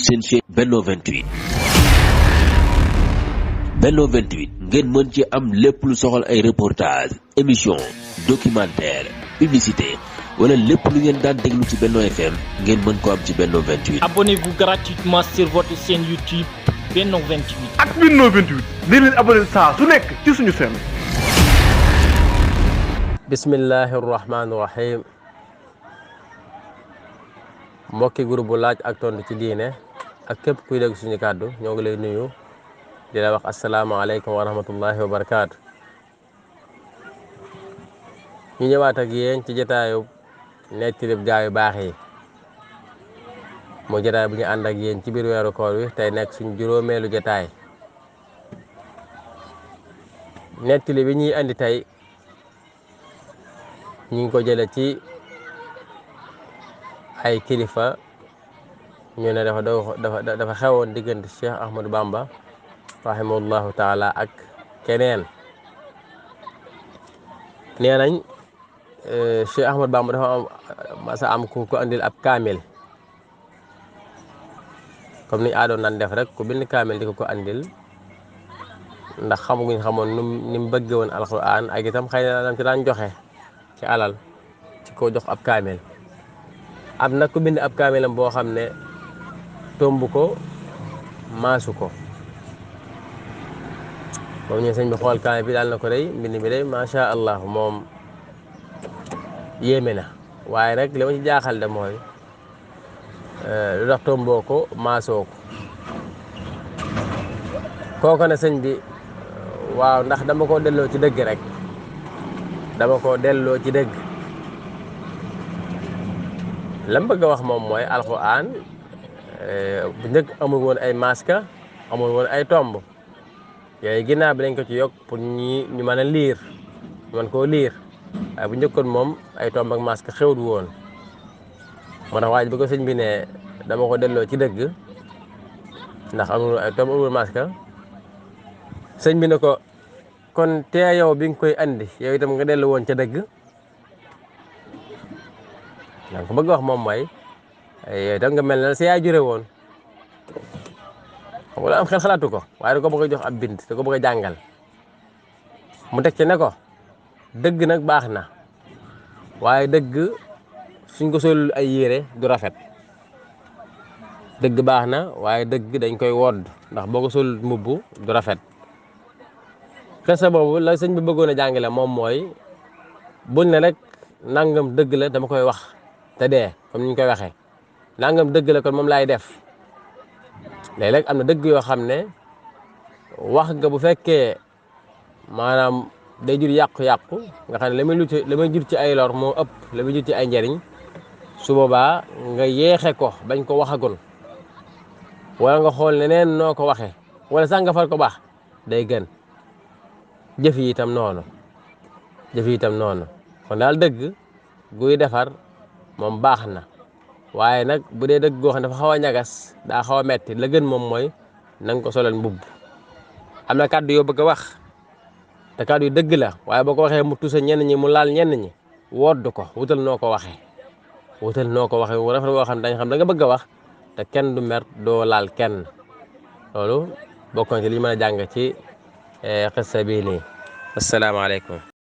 seen chaîne Benno 28 Benno 28 ngeen mën ci am lépp lu soxal ay reportage émission documentaire publicité wala lépp lu ngeen daan déglu ci Benno FM ngeen mën ko am ci Benno 28. Abonnez-vous gratuitement sur votre chaîne YouTube Benno 28. ak Benno 28 di leen abonné saa su nekk ci suñu chaîne. bismillahi rahmaani rahim. mbokki groupe bu laaj ak tontu ci diine ak képp kuy dégg suñu kàddu ñoo ngi lay nuyu di la wax asalaamaaleykum wa rahmatullahi wa barakaatu. ñu ñëwaat ak yéen ci jotaayu nettalib gaa yu baax yi moo jotaay bu ñu ànd ak yéen ci biir weeru koor wi tey nekk suñu juróomeelu jotaay. nettali bi ñuy andi tey ñu ngi ko jële ci ay kilifa ñu ne dafa xewoon diggante Cheikh Ahmadou Bamba rahimahullahu taala ak keneen. nee nañ Cheikh Ahmadou Bamba dafa masa am ku ko andil ab kaamil comme ni aadoon nan def rek ku bind kaamil di ko andil ndax xamoon ni mu bëgg woon alquran ak itam xëy na lam ci daan joxe ci alal ci ko jox ab kaamil. am nag ku bind ab kaamilam boo xam ne tomb ko maasu ko moom ñu sëñ bi xool kaamil bi daal na ko day mbind mi day macha allah moom yéeme na waaye nag li ma ci jaaxal de mooy lu tax tomboo ko maasoo ko. kooko ne sëñ bi waaw ndax dama ko delloo ci dëgg rek dama ko delloo ci dëgg. lam bëgg a wax moom mooy alxuraan bu njëkk amul woon ay maska amul woon ay tomb yooyu ginnaaw bi lañ ko ci yokk pour ñu mën a liir mën koo liir waaye bu njëkkoon moom ay tomb ak maska xewut woon. moo tax waaj bi ko sëñ bi ne dama ko delloo ci dëgg ndax amul ay tomb amul maska sëñ bi ne ko kon tee yow bi nga koy andi yow itam nga dellu woon ca dëgg. donc bëgg wax moom mooy yooyu tam nga mel na si yaa jure woon wala am xel xalaatu ko waaye da ko bëgg a jox ab bind da ko bëgg a jàngal mu teg ci ne ko dëgg nag baax na waaye dëgg suñ ko sol ay yére du rafet. dëgg baax na waaye dëgg dañ koy wodd ndax boo ko sol mbubb du rafet. xesa boobu la sëñ bi bëggoon a jàngale moom mooy buñ ne rek nangam dëgg la dama koy wax te dee comme ni ñu koy waxee nangam dëgg la kon moom laay def léeg-léeg am na dëgg yoo xam ne wax nga bu fekkee maanaam day jur yàqu-yàqu nga xam ne la muy jur ci ay lor moo ëpp la muy jur ci ay njariñ su boobaa nga yeexe ko bañ ko waxagoon wala nga xool neneen noo ko waxee wala sax nga far ko baax day gën. jëf yi itam noonu kon daal dëgg guy defar moom baax na waaye nag bu dee dëgg goo xam ne dafa xaw a ñagas daa xaw a metti la gën moom mooy na nga ko solal mbubb. am na kàddu yoo bëgg a wax te kàddu yu dëgg la waaye boo ko waxee mu tusa ñenn ñi mu laal ñenn ñi wodd ko wutal noo ko waxee wu rafet goo xam ne dañ xam da nga bëgg a wax te kenn du mer doo laal kenn. loolu bokk na ci li ñu mën a jàng ci xissa bii nii. asalaamaaleykum.